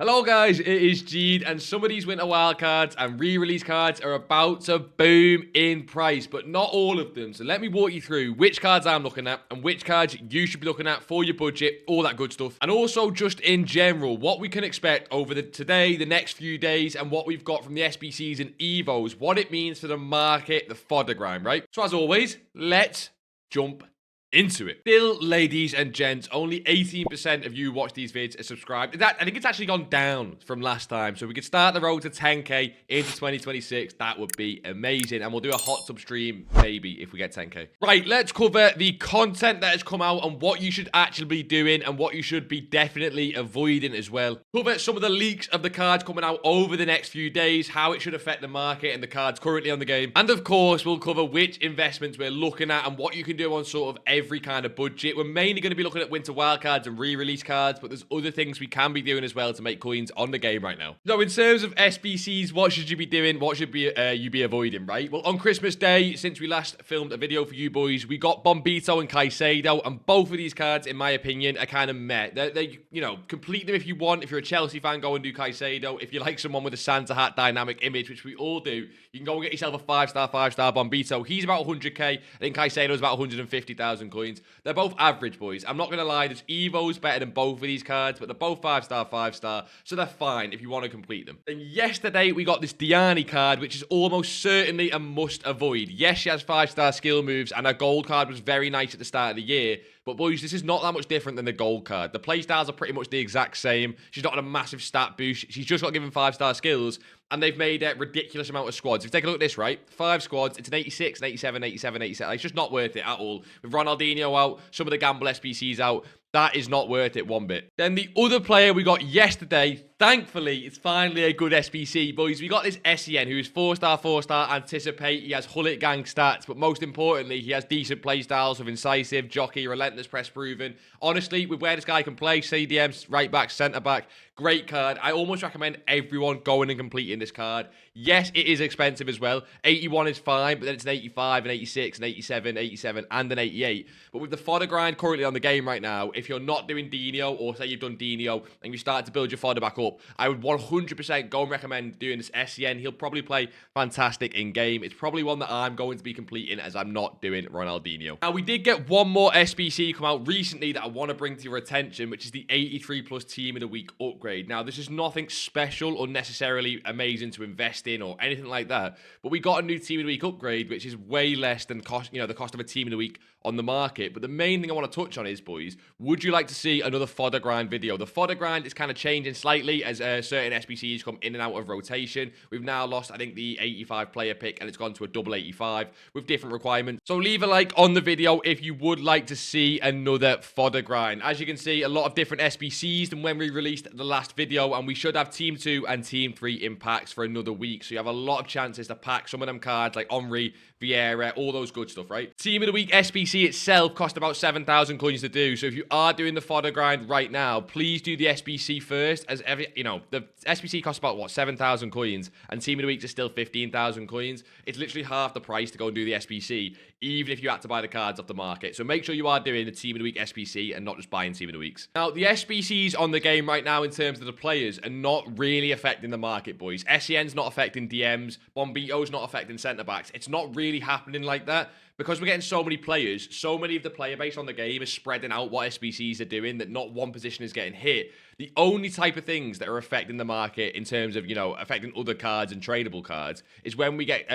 Hello guys, it is Jead, and some of these Winter Wildcards and re-release cards are about to boom in price, but not all of them. So let me walk you through which cards I'm looking at and which cards you should be looking at for your budget, all that good stuff. And also just in general, what we can expect over the next few days, and what we've got from the SBCs and EVOs, what it means for the market, the fodder grind, right? So as always, let's jump into it. Still, ladies and gents, only 18% of you watch these vids are subscribed. I think it's actually gone down from last time. So we could start the road to 10k into 2026. That would be amazing. And we'll do a hot tub stream maybe if we get 10k. Right, let's cover the content that has come out and what you should actually be doing and what you should be definitely avoiding as well. Cover some of the leaks of the cards coming out over the next few days, how it should affect the market and the cards currently on the game. And of course, we'll cover which investments we're looking at and what you can do on sort of every kind of budget. We're mainly going to be looking at Winter Wildcards and re-release cards, but there's other things we can be doing as well to make coins on the game right now. So in terms of SBCs, what should you be doing? What should you be avoiding, right? Well, on Christmas Day, since we last filmed a video for you boys, we got Bombito and Caicedo, and both of these cards, in my opinion, are kind of meh. They you know, complete them if you want. If you're a Chelsea fan, go and do Caicedo. If you like someone with a Santa hat dynamic image, which we all do, you can go and get yourself a 5-star Bombito. He's about 100k. I think Caicedo's about 150,000 coins. They're both average, boys. I'm not going to lie, there's Evos better than both of these cards, but they're both 5-star, so they're fine if you want to complete them. Then yesterday, we got this Diani card, which is almost certainly a must avoid. Yes, she has 5-star skill moves, and her gold card was very nice at the start of the year, but boys, this is not that much different than the gold card. The playstyles are pretty much the exact same. She's not on a massive stat boost. She's just got given 5-star skills, and they've made a ridiculous amount of squads. If you take a look at this, right? 5 squads, it's an 86, an 87, 87, 87. It's just not worth it at all. With Ronaldinho out, some of the gamble SBCs out, that is not worth it one bit. Then the other player we got yesterday, thankfully, it's finally a good SBC, boys. We got this SEN, who is 4-star, anticipate. He has Hullet gang stats, but most importantly, he has decent playstyles with incisive, jockey, relentless, press proven. Honestly, with where this guy can play, CDMs, right back, centre back, great card. I almost recommend everyone going and completing this card. Yes, it is expensive as well. 81 is fine, but then it's an 85, an 86, an 87, 87, and an 88. But with the fodder grind currently on the game right now, if you're not doing Dino, or say you've done Dino, and you start to build your fodder back up, I would 100% go and recommend doing this SCN. He'll probably play fantastic in-game. It's probably one that I'm going to be completing, as I'm not doing Ronaldinho. Now, we did get one more SBC come out recently that I want to bring to your attention, which is the 83 plus Team of the Week upgrade. Now, this is nothing special or necessarily amazing to invest in or anything like that, but we got a new Team of the Week upgrade, which is way less than the cost of a Team of the Week on the market. But the main thing I want to touch on is, boys, would you like to see another fodder grind video? The fodder grind is kind of changing slightly as certain SBCs come in and out of rotation. We've now lost, I think, the 85 player pick, and it's gone to a double 85 with different requirements. So leave a like on the video if you would like to see another fodder grind. As you can see, a lot of different SBCs than when we released the last video, and we should have Team 2 and Team 3 impacts for another week. So you have a lot of chances to pack some of them cards like Henry, Vieira, all those good stuff, right? Team of the Week SBC itself cost about 7,000 coins to do. So if you are doing the fodder grind right now, please do the SBC first, as the SBC costs about, what, 7,000 coins, and Team of the Week is still 15,000 coins. It's literally half the price to go and do the SBC, even if you had to buy the cards off the market. So make sure you are doing the Team of the Week SBC and not just buying Team of the Weeks. Now, the SBCs on the game right now in terms of the players are not really affecting the market, boys. SEN's not affecting DMs. Bombito's not affecting centre-backs. It's not really happening like that. Because we're getting so many players, so many of the player base on the game is spreading out what SBCs are doing, that not one position is getting hit. The only type of things that are affecting the market in terms of, affecting other cards and tradable cards is when we get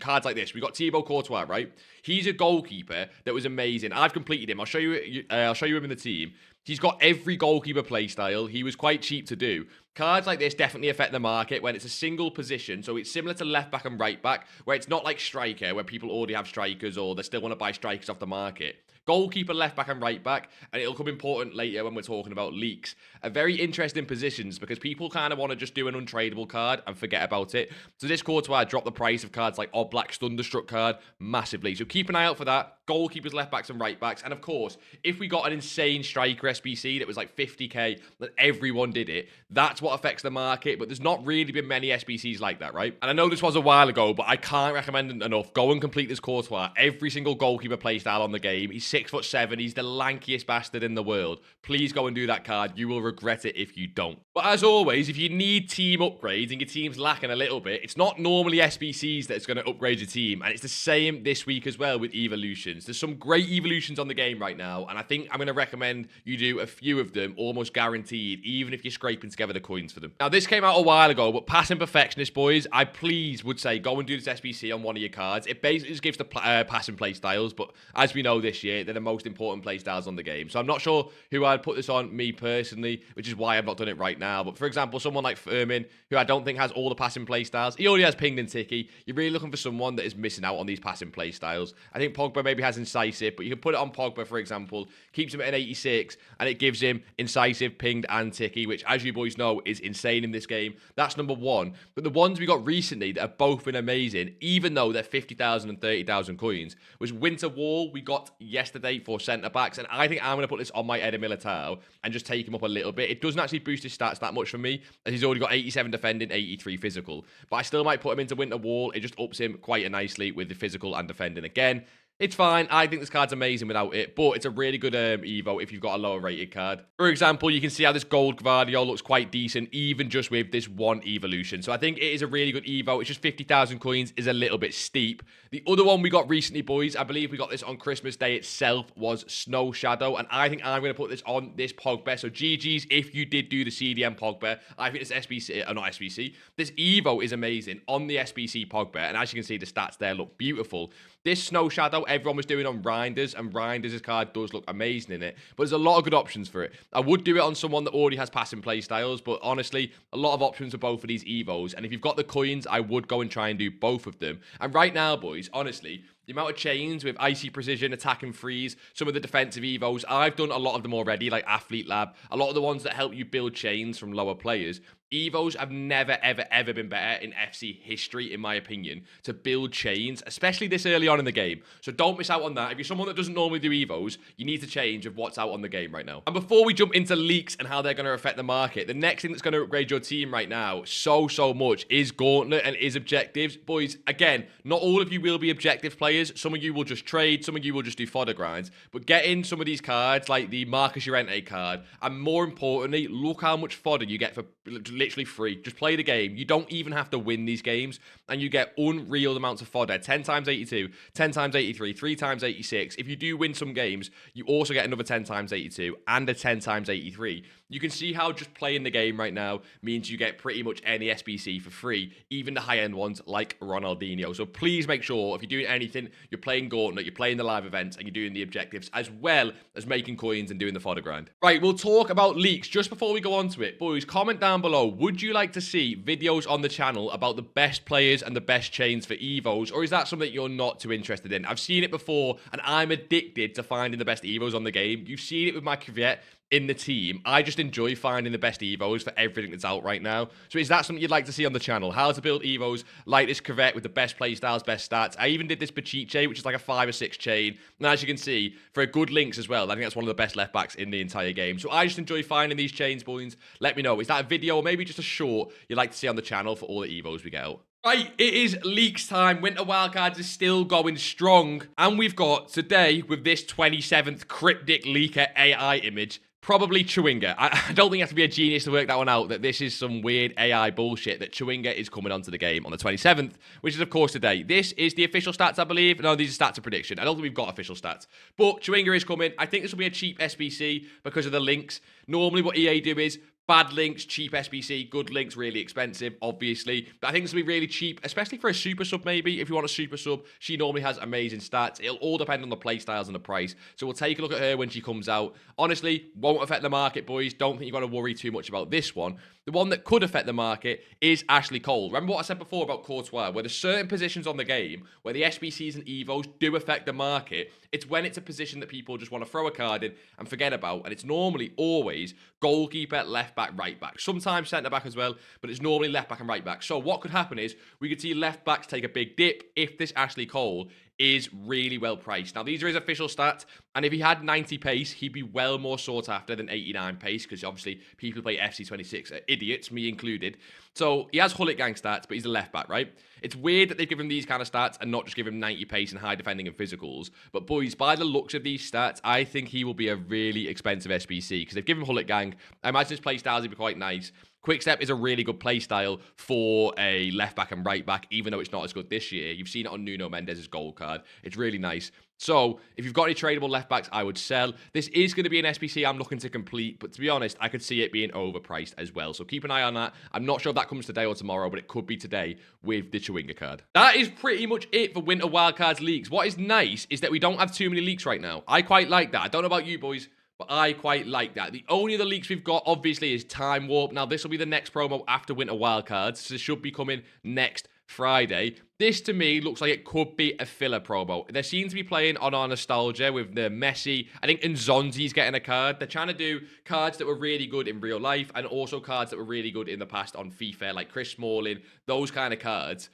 cards like this. We got Thibaut Courtois, right? He's a goalkeeper that was amazing. I've completed him. I'll show you him in the team. He's got every goalkeeper playstyle. He was quite cheap to do. Cards like this definitely affect the market when it's a single position. So it's similar to left back and right back, where it's not like striker, where people already have strikers or they still want to buy strikers off the market. Goalkeeper, left back and right back, and it'll come important later when we're talking about leaks. Are very interesting positions because people kind of want to just do an untradeable card and forget about it. So this Courtois dropped the price of cards like Oblak's Thunderstruck card massively. So keep an eye out for that. Goalkeepers, left backs and right backs. And of course, if we got an insane striker SBC that was like 50k, that everyone did it, that's what affects the market. But there's not really been many SBCs like that, right? And I know this was a while ago, but I can't recommend it enough. Go and complete this Courtois. Every single goalkeeper playstyle on the game. He's 6'7". He's the lankiest bastard in the world. Please go and do that card. You will regret it if you don't. But as always, if you need team upgrades and your team's lacking a little bit, it's not normally SBCs that's going to upgrade your team. And it's the same this week as well with evolutions. There's some great evolutions on the game right now. And I think I'm going to recommend you do a few of them, almost guaranteed, even if you're scraping together the coins for them. Now, this came out a while ago, but Passing Perfectionist, boys, I please would say go and do this SBC on one of your cards. It basically just gives the passing play styles. But as we know this year, they're the most important play styles on the game. So I'm not sure who I'd put this on, me personally, which is why I've not done it right now. But for example, someone like Furman, who I don't think has all the passing play styles, he already has pinged and ticky. You're really looking for someone that is missing out on these passing play styles. I think Pogba maybe has incisive, but you can put it on Pogba, for example, keeps him at an 86, and it gives him incisive, pinged, and ticky, which, as you boys know, is insane in this game. That's number one. But the ones we got recently that have both been amazing, even though they're 50,000 and 30,000 coins, was Winter Wall we got yesterday for centre-backs, and I think I'm going to put this on my Eder Militao and just take him up a little bit. It doesn't actually boost his stats that much for me, as he's already got 87 defending, 83 physical. But I still might put him into Winter Wall. It just ups him quite nicely with the physical and defending again. It's fine. I think this card's amazing without it, but it's a really good Evo if you've got a lower rated card. For example, you can see how this gold Gvardiol looks quite decent, even just with this one evolution. So I think it is a really good Evo. It's just 50,000 coins is a little bit steep. The other one we got recently, boys, I believe we got this on Christmas Day itself, was Snow Shadow, and I think I'm going to put this on this Pogba. So GG's if you did do the CDM Pogba. I think this SBC, not SBC, this Evo is amazing on the SBC Pogba, and as you can see, the stats there look beautiful. This Snow Shadow, everyone was doing on Reinders, and Reinders' card does look amazing in it. But there's a lot of good options for it. I would do it on someone that already has passing play styles, but honestly, a lot of options for both of these Evos. And if you've got the coins, I would go and try and do both of them. And right now, boys, honestly, the amount of chains with Icy Precision, Attack and Freeze, some of the defensive Evos, I've done a lot of them already, like Athlete Lab, a lot of the ones that help you build chains from lower players. Evos have never, ever, ever been better in FC history, in my opinion, to build chains, especially this early on in the game. So don't miss out on that. If you're someone that doesn't normally do Evos, you need to change of what's out on the game right now. And before we jump into leaks and how they're going to affect the market, the next thing that's going to upgrade your team right now so much is Gauntlet and is objectives. Boys, again, not all of you will be objective players. Some of you will just trade. Some of you will just do fodder grinds. But get in some of these cards, like the Marcus Llorente card, and more importantly, look how much fodder you get for literally free. Just play the game. You don't even have to win these games, and you get unreal amounts of fodder. 10 times 82, 10 times 83, 3 times 86. If you do win some games, you also get another 10 times 82 and a 10 times 83. You can see how just playing the game right now means you get pretty much any SBC for free, even the high-end ones like Ronaldinho. So please make sure if you're doing anything, you're playing Gauntlet, you're playing the live events, and you're doing the objectives, as well as making coins and doing the fodder grind. Right, we'll talk about leaks just before we go on to it. Boys, comment down below, would you like to see videos on the channel about the best players and the best chains for Evos, or is that something you're not too interested in? I've seen it before, and I'm addicted to finding the best Evos on the game. You've seen it with my caveat in the team. I just enjoy finding the best Evos for everything that's out right now. So is that something you'd like to see on the channel? How to build Evos like this Corvette with the best playstyles, best stats. I even did this Pachiche, which is like a 5 or 6 chain. And as you can see, for a good links as well, I think that's one of the best left backs in the entire game. So I just enjoy finding these chains, boys. Let me know. Is that a video or maybe just a short you'd like to see on the channel for all the Evos we get out? Right, it is leaks time. Winter Wildcards is still going strong. And we've got today, with this 27th cryptic leaker AI image, probably Chewinga. I don't think you have to be a genius to work that one out, that this is some weird AI bullshit, that Chewinga is coming onto the game on the 27th, which is, of course, today. This is the official stats, I believe. No, these are stats of prediction. I don't think we've got official stats. But Chewinga is coming. I think this will be a cheap SBC because of the links. Normally, what EA do is bad links, cheap SBC, good links, really expensive, obviously. But I think this will be really cheap, especially for a super sub, maybe. If you want a super sub, she normally has amazing stats. It'll all depend on the play styles and the price. So we'll take a look at her when she comes out. Honestly, won't affect the market, boys. Don't think you've got to worry too much about this one. The one that could affect the market is Ashley Cole. Remember what I said before about Courtois, where there's certain positions on the game where the SBCs and Evos do affect the market. It's when it's a position that people just want to throw a card in and forget about. And it's normally always goalkeeper, left back, right back. Sometimes centre back as well, but it's normally left back and right back. So what could happen is we could see left backs take a big dip if this Ashley Cole is really well priced. Now, these are his official stats, and if he had 90 pace, he'd be well more sought after than 89 pace, because obviously people who play FC26 are idiots, me included. So he has Hullet Gang stats, but he's a left back, right? It's weird that they've given him these kind of stats and not just give him 90 pace and high defending and physicals. But boys, by the looks of these stats, I think he will be a really expensive SBC, because they've given him Hullet Gang. I imagine his play styles would be quite nice. Quickstep is a really good play style for a left back and right back, even though it's not as good this year. You've seen it on Nuno Mendes' gold card. It's really nice. So, if you've got any tradable left backs, I would sell. This is going to be an SBC I'm looking to complete, but to be honest, I could see it being overpriced as well. So, keep an eye on that. I'm not sure if that comes today or tomorrow, but it could be today with the Chewinga card. That is pretty much it for Winter Wildcards leaks. What is nice is that we don't have too many leaks right now. I quite like that. I don't know about you boys, but I quite like that. The only other leaks we've got, obviously, is Time Warp. Now, this will be the next promo after Winter Wildcards, so it should be coming next Friday. This, to me, looks like it could be a filler promo. They seem to be playing on our nostalgia with the Messi. I think Nzonzi's getting a card. They're trying to do cards that were really good in real life and also cards that were really good in the past on FIFA, like Chris Smalling, those kind of cards.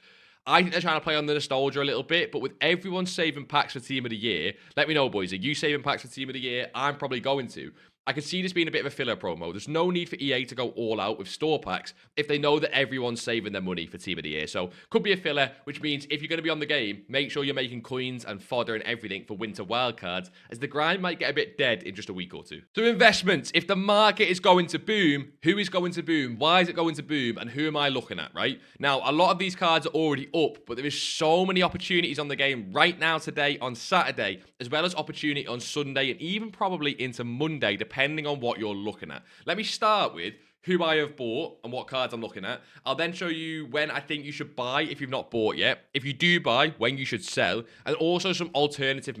I think they're trying to play on the nostalgia a little bit, but with everyone saving packs for Team of the Year, let me know, boys. Are you saving packs for Team of the Year? I'm probably going to. I could see this being a bit of a filler promo. There's no need for EA to go all out with store packs if they know that everyone's saving their money for Team of the Year. So, could be a filler, which means if you're going to be on the game, make sure you're making coins and fodder and everything for Winter Wildcards, as the grind might get a bit dead in just a week or two. So, investments. If the market is going to boom, who is going to boom? Why is it going to boom? And who am I looking at, right? Now, a lot of these cards are already up, but there is so many opportunities on the game right now today on Saturday, as well as opportunity on Sunday and even probably into Monday, depending on what you're looking at. Let me start with who I have bought and what cards I'm looking at. I'll then show you when I think you should buy if you've not bought yet. If you do buy, when you should sell. And also some alternative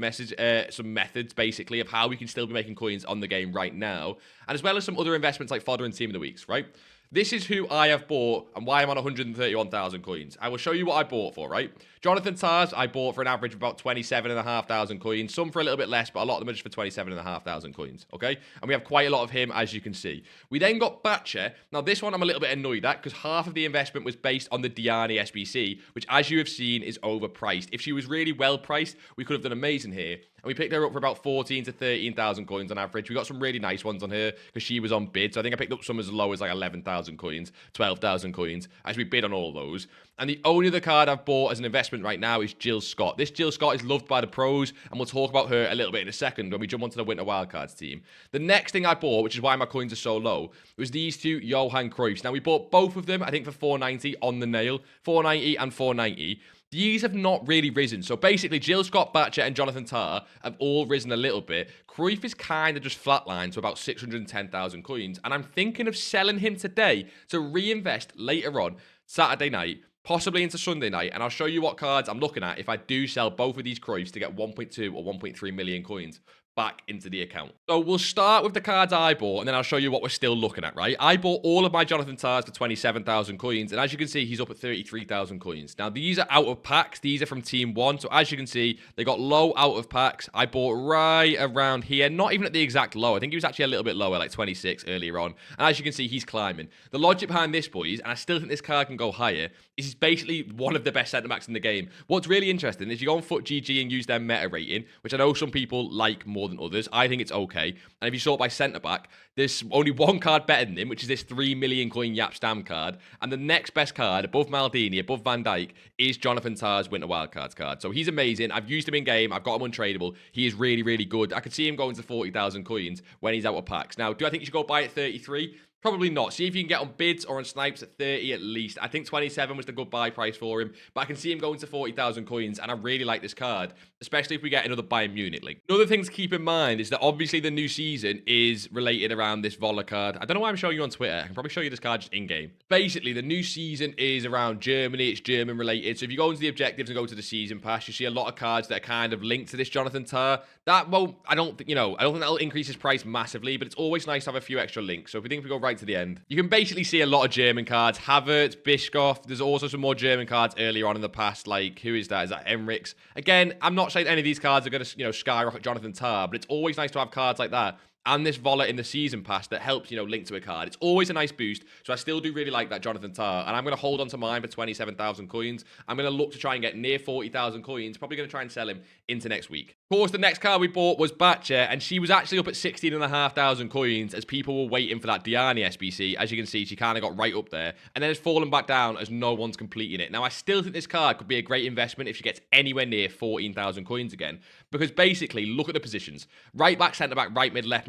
some methods, basically, of how we can still be making coins on the game right now. And as well as some other investments like fodder and Team of the Weeks, right? This is who I have bought and why I'm on 131,000 coins. I will show you what I bought for, right? Jonathan Tars, I bought for an average of about 27,500 coins. Some for a little bit less, but a lot of them are just for 27,500 coins, okay? And we have quite a lot of him, as you can see. We then got Batcher. Now, this one I'm a little bit annoyed at because half of the investment was based on the Diani SBC, which, as you have seen, is overpriced. If she was really well priced, we could have done amazing here. And we picked her up for about 14 to 13,000 coins on average. We got some really nice ones on her because she was on bid. So I think I picked up some as low as like 11,000 coins, 12,000 coins, as we bid on all those. And the only other card I've bought as an investment right now is Jill Scott. This Jill Scott is loved by the pros, and we'll talk about her a little bit in a second when we jump onto the Winter Wildcards team. The next thing I bought, which is why my coins are so low, was these two Johan Cruyffs. Now, we bought both of them, I think, for 490 on the nail. 490 and 490. These have not really risen. So basically, Jill Scott, Batcher, and Jonathan Tah have all risen a little bit. Cruyff is kind of just flatlined to about 610,000 coins. And I'm thinking of selling him today to reinvest later on, Saturday night, possibly into Sunday night. And I'll show you what cards I'm looking at if I do sell both of these Cruyffs to get 1.2 or 1.3 million coins back into the account. So we'll start with the cards I bought, and then I'll show you what we're still looking at, right? I bought all of my Jonathan Tars for 27,000 coins, and as you can see, he's up at 33,000 coins. Now, these are out of packs. These are from Team 1, so as you can see, they got low out of packs. I bought right around here, not even at the exact low. I think he was actually a little bit lower, like 26 earlier on, and as you can see, he's climbing. The logic behind this, boys, and I still think this card can go higher, is he's basically one of the best centre-backs in the game. What's really interesting is you go on FUTGG and use their meta rating, which I know some people like more than others. I think it's okay. And if you sort by centre-back, there's only one card better than him, which is this 3 million coin Yap Stam card. And the next best card, above Maldini, above Van Dijk, is Jonathan Tah's Winter Wildcards card. So he's amazing. I've used him in game. I've got him untradeable. He is really, really good. I could see him going to 40,000 coins when he's out of packs. Now, do I think you should go buy at 33? Probably not. See if you can get on bids or on snipes at 30 at least. I think 27 was the good buy price for him, but I can see him going to 40,000 coins, and I really like this card, especially if we get another Bayern Munich link. Another thing to keep in mind is that obviously the new season is related around this Voller card. I don't know why I'm showing you on Twitter. I can probably show you this card just in-game. Basically, the new season is around Germany. It's German related. So if you go into the objectives and go to the season pass, you see a lot of cards that are kind of linked to this Jonathan Tah. That won't, I don't think that'll increase his price massively, but it's always nice to have a few extra links. So if we go right to the end, you can basically see a lot of German cards. Havertz, Bischoff. There's also some more German cards earlier on in the past. Like, who is that? Is that Emrichs? Again, I'm not saying any of these cards are going to, skyrocket Jonathan Tah, but it's always nice to have cards like that and this Voller in the season pass that helps, link to a card. It's always a nice boost. So I still do really like that Jonathan Tah. And I'm going to hold on to mine for 27,000 coins. I'm going to look to try and get near 40,000 coins. Probably going to try and sell him into next week. Of course, the next card we bought was Batcher, and she was actually up at 16,500 coins as people were waiting for that Diani SBC. As you can see, she kind of got right up there, and then it's fallen back down as no one's completing it. Now, I still think this card could be a great investment if she gets anywhere near 14,000 coins again, because basically, look at the positions. Right back, centre back, right mid, left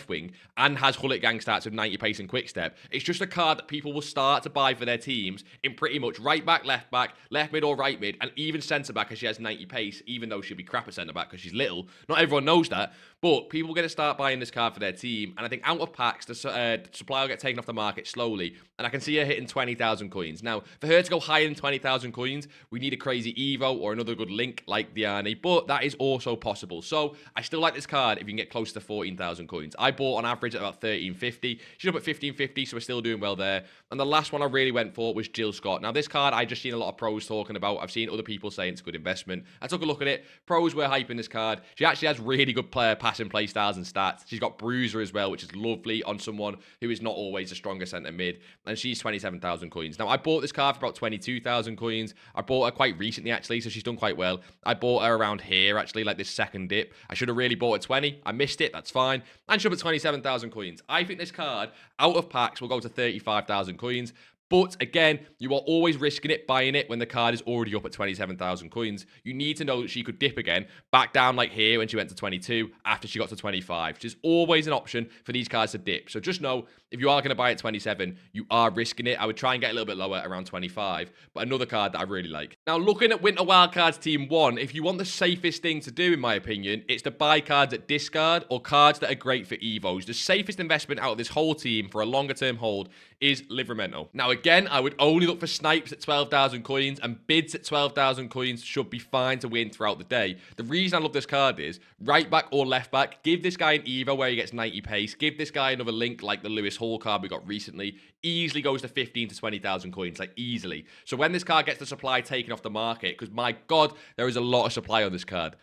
wing, and has Hullet Gang stats with 90 pace and quick step. It's just a card that people will start to buy for their teams in pretty much right back, left mid or right mid, and even centre back as she has 90 pace, even though she'll be crap at centre back because she's little. Not everyone knows that, but people are going to start buying this card for their team, and I think out of packs, the supply will get taken off the market slowly, and I can see her hitting 20,000 coins. Now, for her to go higher than 20,000 coins, we need a crazy Evo or another good link like Diani, but that is also possible. So, I still like this card if you can get close to 14,000 coins. I bought on average at about 1350. She's up at 1550, so we're still doing well there. And the last one I really went for was Jill Scott. Now, this card I just seen a lot of pros talking about. I've seen other people saying it's a good investment. I took a look at it. Pros were hyping this card. She actually has really good passing play styles and stats. She's got Bruiser as well, which is lovely on someone who is not always the strongest centre mid. And she's 27,000 coins. Now, I bought this card for about 22,000 coins. I bought her quite recently, actually, so she's done quite well. I bought her around here, actually, like this second dip. I should have really bought at 20. I missed it. That's fine. And she's up at 27,000 coins. I think this card, out of packs, will go to 35,000 coins. But again, you are always risking it, buying it when the card is already up at 27,000 coins. You need to know that she could dip again, back down like here when she went to 22 after she got to 25, which is always an option for these cards to dip. So just know, if you are going to buy at 27, you are risking it. I would try and get a little bit lower, around 25, but another card that I really like. Now, looking at Winter Wildcards Team 1, if you want the safest thing to do, in my opinion, it's to buy cards at discard or cards that are great for Evos. The safest investment out of this whole team for a longer term hold is Livramento. Now, again, I would only look for snipes at 12,000 coins, and bids at 12,000 coins should be fine to win throughout the day. The reason I love this card is right back or left back, give this guy an Evo where he gets 90 pace, give this guy another link like the Lewis Hall card we got recently, easily goes to 15 to 20,000 coins, like easily. So when this card gets the supply taken off the market, because my God, there is a lot of supply on this card,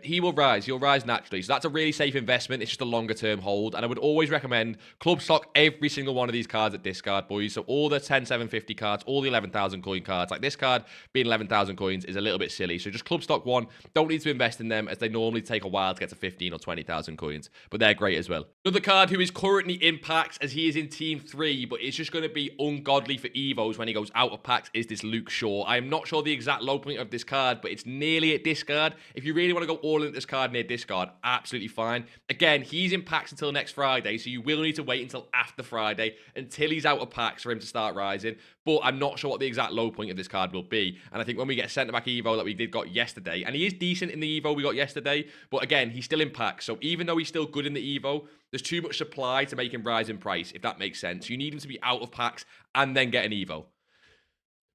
he will rise. He'll rise naturally. So that's a really safe investment. It's just a longer term hold, and I would always recommend club stock every single one of these cards at discard, boys. So all the 10,750 cards, all the 11,000 coin cards, like this card being 11,000 coins is a little bit silly. So just club stock one. Don't need to invest in them as they normally take a while to get to 15 or 20,000 coins, but they're great as well. Another card who is currently in packs as he is in Team 3, but it's just going to be ungodly for Evos when he goes out of packs, is this Luke Shaw. I am not sure the exact low point of this card, but it's nearly at discard. If you really want to go all in at this card near discard, absolutely fine. Again, he's in packs until next Friday, so you will need to wait until after Friday until he's out of packs for him to start rising. But I'm not sure what the exact low point of this card will be. And I think when we get centre-back Evo that we got yesterday, and he is decent in the Evo we got yesterday, but again, he's still in packs. So even though he's still good in the Evo, there's too much supply to make him rise in price, if that makes sense. You need him to be out of packs and then get an Evo.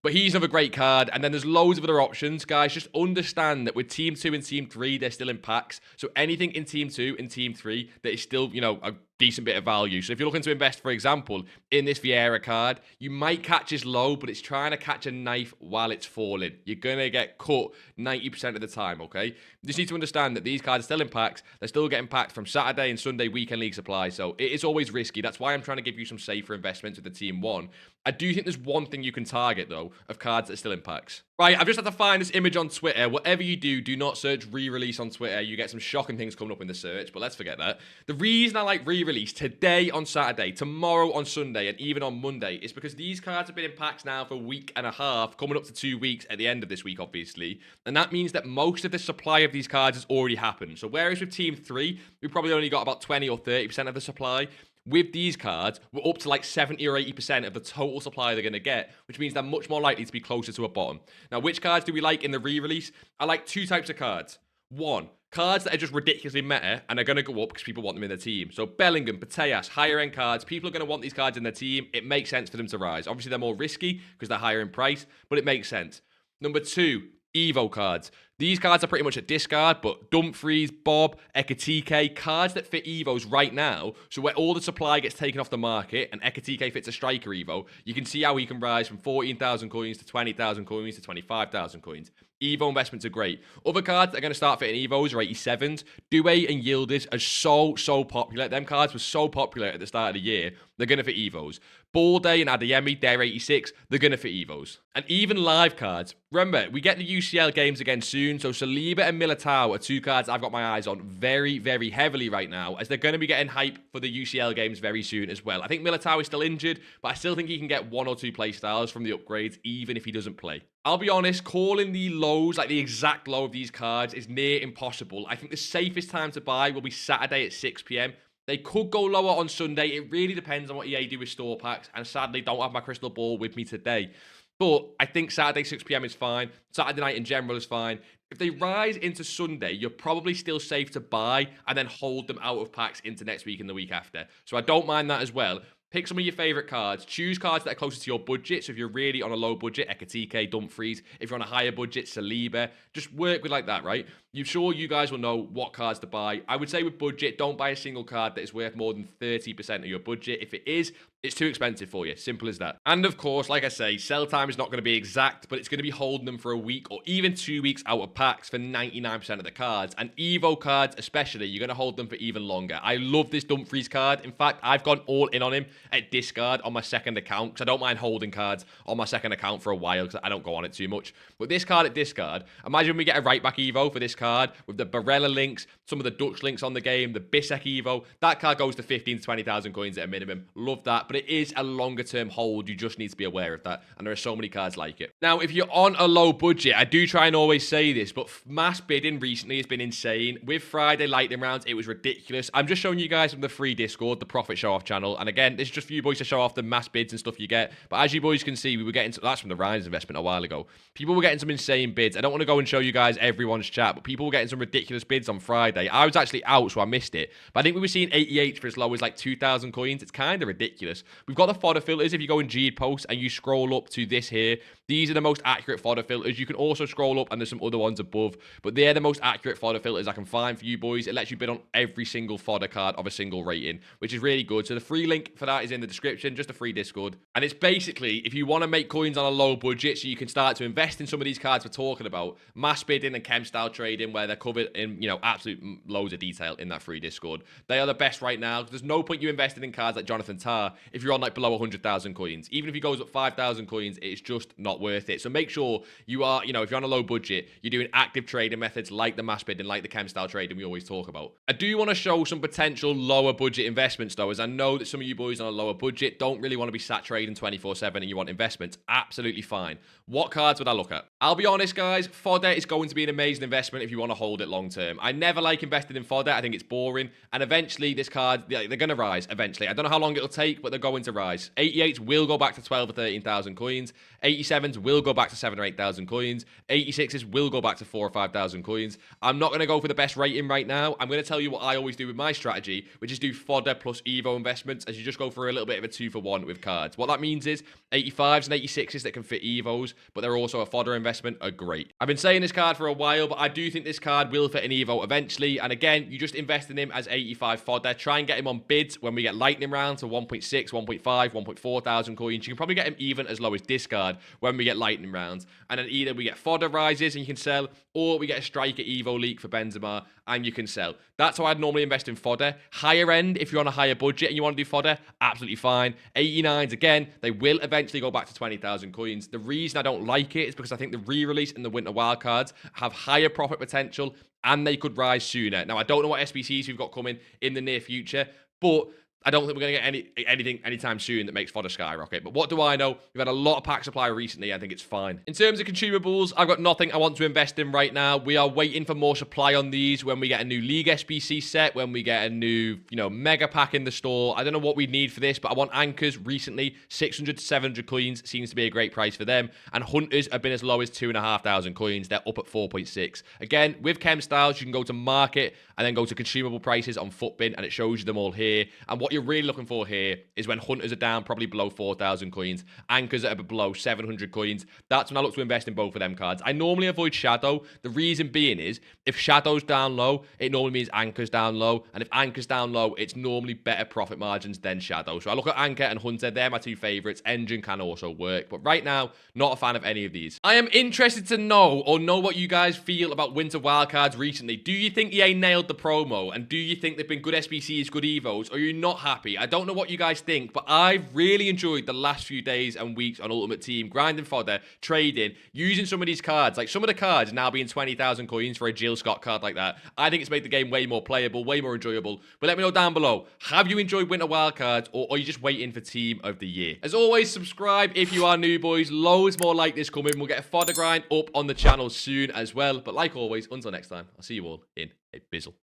But he's another great card, and then there's loads of other options. Guys, just understand that with Team 2 and Team 3, they're still in packs. So anything in Team 2 and Team 3 that is still, a decent bit of value. So if you're looking to invest, for example, in this Vieira card, you might catch his low, but it's trying to catch a knife while it's falling. You're going to get cut 90% of the time, okay? You just need to understand that these cards are still in packs. They're still getting packed from Saturday and Sunday weekend league supply. So it is always risky. That's why I'm trying to give you some safer investments with the Team 1. I do think there's one thing you can target, though, of cards that are still in packs. Right, I've just had to find this image on Twitter. Whatever you do, do not search re-release on Twitter. You get some shocking things coming up in the search, but let's forget that. The reason I like re-release today on Saturday, tomorrow on Sunday, and even on Monday is because these cards have been in packs now for a week and a half, coming up to 2 weeks at the end of this week, obviously. And that means that most of the supply of these cards has already happened. So whereas with Team 3, we probably only got about 20 or 30% of the supply, with these cards, we're up to like 70 or 80% of the total supply they're going to get, which means they're much more likely to be closer to a bottom. Now, which cards do we like in the re-release? I like two types of cards. One, cards that are just ridiculously meta and are going to go up because people want them in their team. So Bellingham, Pateas, higher end cards. People are going to want these cards in their team. It makes sense for them to rise. Obviously, they're more risky because they're higher in price, but it makes sense. Number two, Evo cards. These cards are pretty much at discard, but Dumfries, Bob, Ekatike, cards that fit Evos right now. So where all the supply gets taken off the market and Ekatike fits a striker Evo, you can see how he can rise from 14,000 coins to 20,000 coins to 25,000 coins. Evo investments are great. Other cards that are going to start fitting Evos are 87s. Due and Yildiz are so popular. Them cards were so popular at the start of the year. They're going to fit Evos. Ball Day and Adeyemi, they're 86. They're going to fit Evos. And even live cards. Remember, we get the UCL games again soon, so Saliba and Militao are two cards I've got my eyes on very heavily right now, as they're going to be getting hype for the UCL games very soon as well. I think Militao is still injured, but I still think he can get 1 or 2 play styles from the upgrades, even if he doesn't play. I'll be honest, calling the lows, like the exact low of these cards, is near impossible. I think the safest time to buy will be Saturday at 6 p.m. They could go lower on Sunday. It really depends on what EA do with store packs, and sadly, don't have my crystal ball with me today. But I think Saturday 6 p.m. is fine. Saturday night in general is fine. If they rise into Sunday, you're probably still safe to buy and then hold them out of packs into next week and the week after. So I don't mind that as well. Pick some of your favourite cards. Choose cards that are closer to your budget. So if you're really on a low budget, Ekatike, Dumfries. If you're on a higher budget, Saliba. Just work with like that, right? You're sure you guys will know what cards to buy. I would say with budget, don't buy a single card that is worth more than 30% of your budget. If it is, it's too expensive for you. Simple as that. And of course, like I say, sell time is not going to be exact, but it's going to be holding them for a week or even 2 weeks out of packs for 99% of the cards. And Evo cards especially, you're going to hold them for even longer. I love this Dumfries card. In fact, I've gone all in on him at discard on my second account, because I don't mind holding cards on my second account for a while because I don't go on it too much. But this card at discard, imagine when we get a right back Evo for this card with the Barella links, some of the Dutch links on the game, the Bissek Evo. That card goes to 15 to 20,000 coins at a minimum. Love that, but it is a longer term hold. You just need to be aware of that, and there are so many cards like it. Now, if you're on a low budget, I do try and always say this, but mass bidding recently has been insane. With Friday lightning rounds, it was ridiculous. I'm just showing you guys from the free Discord, the Profit Show Off channel, and again, this is just for you boys to show off the mass bids and stuff you get. But as you boys can see, we were getting that's from the Rise investment a while ago. People were getting some insane bids. I don't want to go and show you guys everyone's chat, but people were getting some ridiculous bids on Friday. I was actually out, so I missed it. But I think we were seeing 88 for as low as like 2,000 coins. It's kind of ridiculous. We've got the fodder filters. If you go in GEAD posts and you scroll up to this here, these are the most accurate fodder filters. You can also scroll up and there's some other ones above, but they're the most accurate fodder filters I can find for you boys. It lets you bid on every single fodder card of a single rating, which is really good. So the free link for that is in the description, just a free Discord. And it's basically, if you want to make coins on a low budget so you can start to invest in some of these cards we're talking about, mass bidding and chem style trading, where they're covered in, you know, absolute loads of detail in that free Discord. They are the best right now. There's no point you investing in cards like Jonathan Tah if you're on like below 100,000 coins. Even if he goes up 5,000 coins, it's just not worth it. So make sure you are, you know, if you're on a low budget, you're doing active trading methods like the mass bidding, like the chem style trading we always talk about. I do want to show some potential lower budget investments though, as I know that some of you boys on a lower budget don't really want to be sat trading 24/7 and you want investments. Absolutely fine. What cards would I look at? I'll be honest, guys, fodder is going to be an amazing investment if you want to hold it long term. I never like investing in fodder. I think it's boring. And eventually this card, they're going to rise eventually. I don't know how long it'll take, but they're going to rise. 88s will go back to 12 or 13,000 coins. 87s will go back to 7 or 8,000 coins. 86s will go back to 4 or 5,000 coins. I'm not going to go for the best rating right now. I'm going to tell you what I always do with my strategy, which is do fodder plus Evo investments, as you just go for a little bit of a 2-for-1 with cards. What that means is 85s and 86s that can fit Evos, but they're also a fodder investment, are great. I've been saying this card for a while, but I do think this card will fit an Evo eventually. And again, you just invest in him as 85 fodder. Try and get him on bids when we get lightning rounds to 1.6, 1.5, 1.4 thousand coins. You can probably get him even as low as discard when we get lightning rounds. And then either we get fodder rises and you can sell, or we get a striker Evo leak for Benzema and you can sell. That's how I'd normally invest in fodder. Higher end, if you're on a higher budget and you want to do fodder, absolutely fine. 89s, again, they will eventually go back to 20,000 coins. The reason I don't like it is because I think the re-release and the Winter Wildcards have higher profit potential and they could rise sooner. Now, I don't know what SBCs we've got coming in the near future, but I don't think we're going to get anything anytime soon that makes fodder skyrocket. But what do I know? We've had a lot of pack supply recently. I think it's fine. In terms of consumables, I've got nothing I want to invest in right now. We are waiting for more supply on these when we get a new League SBC set, when we get a new, you know, mega pack in the store. I don't know what we need for this, but I want anchors recently. 600 to 700 coins seems to be a great price for them. And hunters have been as low as 2,500 coins. They're up at 4.6. Again, with chem styles, you can go to market and then go to consumable prices on Footbin, and it shows you them all here. And what you're really looking for here is when hunters are down probably below 4,000 coins, anchors are below 700 coins. That's when I look to invest in both of them cards. I normally avoid shadow. The reason being is if shadow's down low, it normally means anchor's down low, and if anchor's down low, it's normally better profit margins than shadow. So I look at anchor and hunter. They're my two favorites. Engine can also work, but right now, not a fan of any of these. I am interested to know what you guys feel about Winter Wildcards recently. Do you think EA nailed the promo, and do you think they've been good SBCs, good evos, or are you not happy? I don't know what you guys think, but I've really enjoyed the last few days and weeks on Ultimate Team, grinding fodder, trading, using some of these cards. Like some of the cards now being 20,000 coins for a Jill Scott card like that. I think it's made the game way more playable, way more enjoyable. But let me know down below, have you enjoyed Winter Wildcards, or are you just waiting for Team of the Year? As always, subscribe if you are new, boys. Loads more like this coming. We'll get a fodder grind up on the channel soon as well. But like always, until next time, I'll see you all in a bizzle.